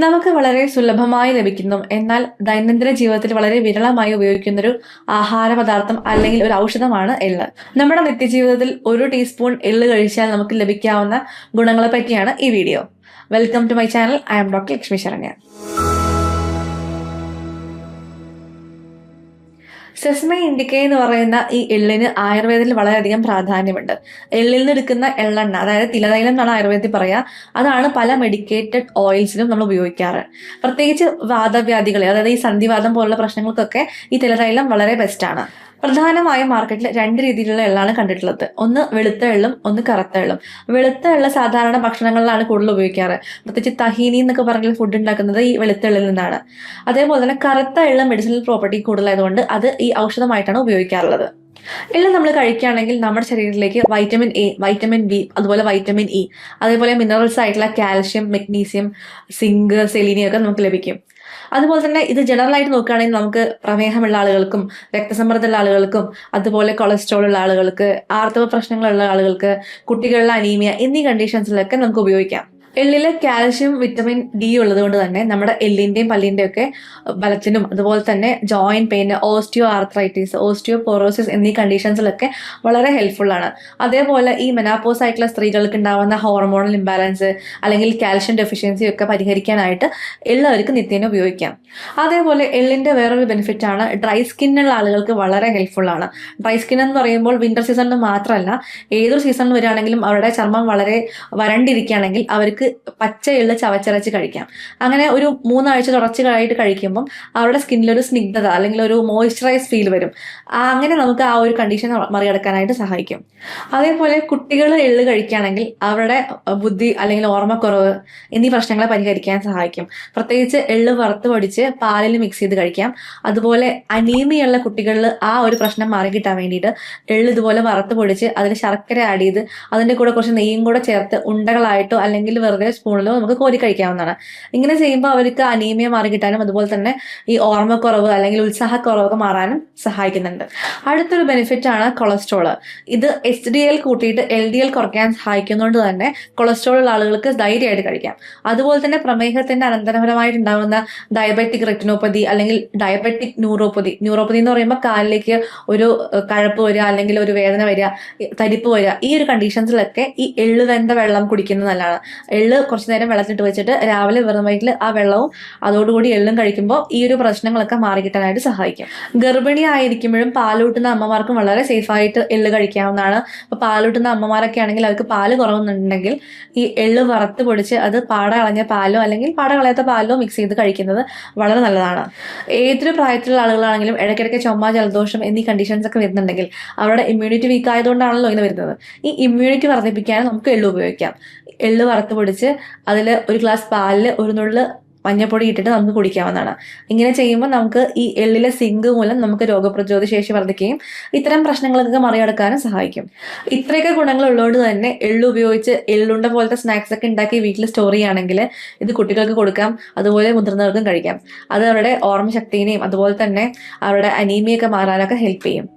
നമുക്ക് വളരെ സുലഭമായി ലഭിക്കുന്നു എന്നാൽ ദൈനംദിന ജീവിതത്തിൽ വളരെ വിരളമായി ഉപയോഗിക്കുന്നൊരു ആഹാര പദാർത്ഥം അല്ലെങ്കിൽ ഒരു ഔഷധമാണ് എള്ള്. നമ്മുടെ നിത്യജീവിതത്തിൽ 1 ടീസ്പൂൺ എള്ള് കഴിച്ചാൽ നമുക്ക് ലഭിക്കാവുന്ന ഗുണങ്ങളെ പറ്റിയാണ് ഈ video. Welcome to my channel. I am doctor Lakshmi Saranya. Sesame indica എന്ന് പറയുന്ന ഈ എള്ളിന് ആയുർവേദത്തിൽ വളരെയധികം പ്രാധാന്യമുണ്ട്. എള്ളിൽ നിന്ന് എടുക്കുന്ന എള്ളെണ്ണ, അതായത് തിലതൈലം എന്നാണ് ആയുർവേദത്തിൽ പറയുക, അതാണ് പല മെഡിക്കേറ്റഡ് ഓയിൽസിലും നമ്മൾ ഉപയോഗിക്കാറ്. പ്രത്യേകിച്ച് വാദവ്യാധികളെ, അതായത് ഈ സന്ധിവാദം പോലുള്ള പ്രശ്നങ്ങൾക്കൊക്കെ ഈ തിലതൈലം വളരെ ബെസ്റ്റാണ്. പ്രധാനമായും മാർക്കറ്റിൽ 2 രീതിയിലുള്ള എള്ളാണ് കണ്ടിട്ടുള്ളത്. ഒന്ന് വെളുത്ത എള്ളും ഒന്ന് കറുത്ത എള്ളും. വെളുത്ത എള്ള് സാധാരണ ഭക്ഷണങ്ങളിലാണ് കൂടുതൽ ഉപയോഗിക്കാറ്. പ്രത്യേകിച്ച് തഹീനി എന്നൊക്കെ പറഞ്ഞ ഫുഡ് ഉണ്ടാക്കുന്നത് ഈ വെളുത്ത എള്ളിൽ നിന്നാണ്. അതേപോലെ തന്നെ കറുത്ത എള്ള് മെഡിസിനൽ പ്രോപ്പർട്ടി കൂടുതലായതുകൊണ്ട് അത് ഈ ഔഷധമായിട്ടാണ് ഉപയോഗിക്കാറുള്ളത്. എള്ള് നമ്മൾ കഴിക്കുകയാണെങ്കിൽ നമ്മുടെ ശരീരത്തിലേക്ക് വൈറ്റമിൻ എ, വൈറ്റമിൻ ബി, അതുപോലെ വൈറ്റമിൻ ഇ, അതേപോലെ മിനറൽസ് ആയിട്ടുള്ള കാൽഷ്യം, മെഗ്നീഷ്യം, സിങ്ക്, സെലീനിയം ഒക്കെ നമുക്ക് ലഭിക്കും. അതുപോലെ തന്നെ ഇത് ജനറൽ ആയിട്ട് നോക്കുകയാണെങ്കിൽ നമുക്ക് പ്രമേഹമുള്ള ആളുകൾക്കും രക്തസമ്മർദ്ദമുള്ള ആളുകൾക്കും അതുപോലെ കൊളസ്ട്രോൾ ഉള്ള ആളുകൾക്ക്, ആർത്തവ പ്രശ്നങ്ങളുള്ള ആളുകൾക്ക്, കുട്ടികളിലെ അനീമിയ എന്നീ കണ്ടീഷൻസിലൊക്കെ നമുക്ക് ഉപയോഗിക്കാം. എള്ളില് കാൽഷ്യം, വിറ്റമിൻ ഡി ഉള്ളത് കൊണ്ട് തന്നെ നമ്മുടെ എല്ലിന്റെയും പല്ലിന്റെയും ഒക്കെ ബലത്തിനും അതുപോലെ തന്നെ joint pain, osteo arthritis, osteoporosis എന്നീ കണ്ടീഷൻസിലൊക്കെ വളരെ ഹെൽപ്ഫുൾ ആണ്. അതേപോലെ ഈ മെനാപ്പോസ് ആയിട്ടുള്ള സ്ത്രീകൾക്ക് ഉണ്ടാവുന്ന ഹോർമോണൽ ഇംബാലൻസ് അല്ലെങ്കിൽ കാൽഷ്യം ഡെഫിഷ്യൻസി ഒക്കെ പരിഹരിക്കാനായിട്ട് എള്ള് അവർക്ക് നിത്യേന ഉപയോഗിക്കാം. അതേപോലെ എള്ളിന്റെ വേറൊരു ബെനിഫിറ്റ് ആണ് ഡ്രൈ സ്കിന്നുള്ള ആളുകൾക്ക് വളരെ ഹെൽപ്ഫുൾ ആണ്. ഡ്രൈ സ്കിൻ എന്ന് പറയുമ്പോൾ വിന്റർ സീസണിൽ മാത്രമല്ല ഏതൊരു സീസണിൽ വരികയാണെങ്കിലും അവരുടെ ചർമ്മം വളരെ വരണ്ടിരിക്കുകയാണെങ്കിൽ അവർക്ക് പച്ച എള്ള് ചവച്ചരച്ച് കഴിക്കാം. അങ്ങനെ ഒരു 3 ആഴ്ച തുടർച്ചയായിട്ട് കഴിക്കുമ്പം അവരുടെ സ്കിന്നിലൊരു സ്നിഗ്ധത അല്ലെങ്കിൽ ഒരു മോയ്സ്ചറൈസ് ഫീൽ വരും. അങ്ങനെ നമുക്ക് ആ ഒരു കണ്ടീഷൻ മറികടക്കാനായിട്ട് സഹായിക്കും. അതേപോലെ കുട്ടികൾ എള്ള് കഴിക്കുകയാണെങ്കിൽ അവരുടെ ബുദ്ധി അല്ലെങ്കിൽ ഓർമ്മക്കുറവ് എന്നീ പ്രശ്നങ്ങളെ പരിഹരിക്കാൻ സഹായിക്കും. പ്രത്യേകിച്ച് എള്ള് വറുത്ത് പൊടിച്ച് പാലിൽ മിക്സ് ചെയ്ത് കഴിക്കാം. അതുപോലെ അനീമിയുള്ള കുട്ടികളിൽ ആ ഒരു പ്രശ്നം മാറിക്കിട്ടാൻ വേണ്ടിയിട്ട് എള്ള് ഇതുപോലെ വറുത്ത് പൊടിച്ച് അതിൽ ശർക്കര ആഡ് ചെയ്ത് അതിൻ്റെ കൂടെ കുറച്ച് നെയ്യും കൂടെ ചേർത്ത് ഉണ്ടകളായിട്ടോ അല്ലെങ്കിൽ വെറുതെ സ്പൂണിലോ നമുക്ക് കോരി കഴിക്കാവുന്നതാണ്. ഇങ്ങനെ ചെയ്യുമ്പോൾ അവർക്ക് അനീമിയ മാറി കിട്ടാനും അതുപോലെ തന്നെ ഈ ഓർമ്മക്കുറവ് അല്ലെങ്കിൽ ഉത്സാഹക്കുറവൊക്കെ മാറാനും സഹായിക്കുന്നുണ്ട്. അടുത്തൊരു ബെനിഫിറ്റ് ആണ് കൊളസ്ട്രോള്. ഇത് HDL കൂട്ടിയിട്ട് LDL കുറയ്ക്കാൻ സഹായിക്കുന്നതുകൊണ്ട് തന്നെ കൊളസ്ട്രോൾ ഉള്ള ആളുകൾക്ക് ധൈര്യമായിട്ട് കഴിക്കാം. അതുപോലെ തന്നെ പ്രമേഹത്തിന്റെ അനന്തരഫലമായിട്ടുണ്ടാകുന്ന ഡയബറ്റിക് റെറ്റിനോപ്പതി അല്ലെങ്കിൽ ഡയബറ്റിക് ന്യൂറോപ്പതി എന്ന് പറയുമ്പോൾ കാലിലേക്ക് ഒരു കഴപ്പ് വരിക അല്ലെങ്കിൽ ഒരു വേദന വരിക, തരിപ്പ് വരിക, ഈ ഒരു കണ്ടീഷൻസിലൊക്കെ ഈ എള്ള് വെന്ത വെള്ളം കുടിക്കുന്നത് നല്ലതാണ്. എള്ള് കുറച്ചു നേരം വെള്ളത്തിലിട്ട് വെച്ചിട്ട് രാവിലെ വെറും വയറ്റിൽ ആ വെള്ളവും അതോടുകൂടി എള്ളും കഴിക്കുമ്പോൾ ഈ ഒരു പ്രശ്നങ്ങളൊക്കെ മാറിക്കിട്ടാനായിട്ട് സഹായിക്കും. ഗർഭിണി ആയിരിക്കുമ്പോഴും പാലൂട്ടുന്ന അമ്മമാർക്കും വളരെ സേഫായിട്ട് എള്ള് കഴിക്കാവുന്നതാണ്. അപ്പോൾ പാലൂട്ടുന്ന അമ്മമാരൊക്കെ ആണെങ്കിൽ അവർക്ക് പാല് കുറവുന്നുണ്ടെങ്കിൽ ഈ എള്ള് വറുത്ത് പൊടിച്ച് അത് പാട കളഞ്ഞ പാലോ അല്ലെങ്കിൽ പാട കളയാത്ത പാലോ മിക്സ് ചെയ്ത് കഴിക്കുന്നത് വളരെ നല്ലതാണ്. ഏതൊരു പ്രായത്തിലുള്ള ആളുകളാണെങ്കിലും ഇടയ്ക്കിടയ്ക്ക് ചുമ, ജലദോഷം എന്നീ കണ്ടീഷൻസ് ഒക്കെ വരുന്നുണ്ടെങ്കിൽ അവരുടെ ഇമ്മ്യൂണിറ്റി വീക്ക് ആയതുകൊണ്ടാണല്ലോ ഇങ്ങനെ വരുന്നത്. ഈ ഇമ്മ്യൂണിറ്റി വർദ്ധിപ്പിക്കാൻ നമുക്ക് എള്ള് ഉപയോഗിക്കാം. എള്ള് വറുത്ത് പൊടിച്ച് അതിൽ 1 ഗ്ലാസ് പാലിൽ 1 നുള്ള് മഞ്ഞപ്പൊടി ഇട്ടിട്ട് നമുക്ക് കുടിക്കാവുന്നതാണ്. ഇങ്ങനെ ചെയ്യുമ്പോൾ നമുക്ക് ഈ എള്ളിലെ സിങ്ക് മൂലം നമുക്ക് രോഗപ്രതിരോധ ശേഷി വർദ്ധിക്കുകയും ഇത്തരം പ്രശ്നങ്ങളൊക്കെ മറികടക്കാനും സഹായിക്കും. ഇത്രയൊക്കെ ഗുണങ്ങൾ ഉള്ളതുകൊണ്ട് തന്നെ എള്ള് ഉപയോഗിച്ച് എള്ളുണ്ട പോലത്തെ സ്നാക്സ് ഒക്കെ ഉണ്ടാക്കി വീട്ടിൽ സ്റ്റോർ ചെയ്യുകയാണെങ്കിൽ ഇത് കുട്ടികൾക്ക് കൊടുക്കാം, അതുപോലെ മുതിർന്നവർക്കും കഴിക്കാം. അത് അവരുടെ ഓർമ്മശക്തിനെയും അതുപോലെ തന്നെ അവരുടെ അനീമിയൊക്കെ മാറാനൊക്കെ ഹെൽപ്പ് ചെയ്യും.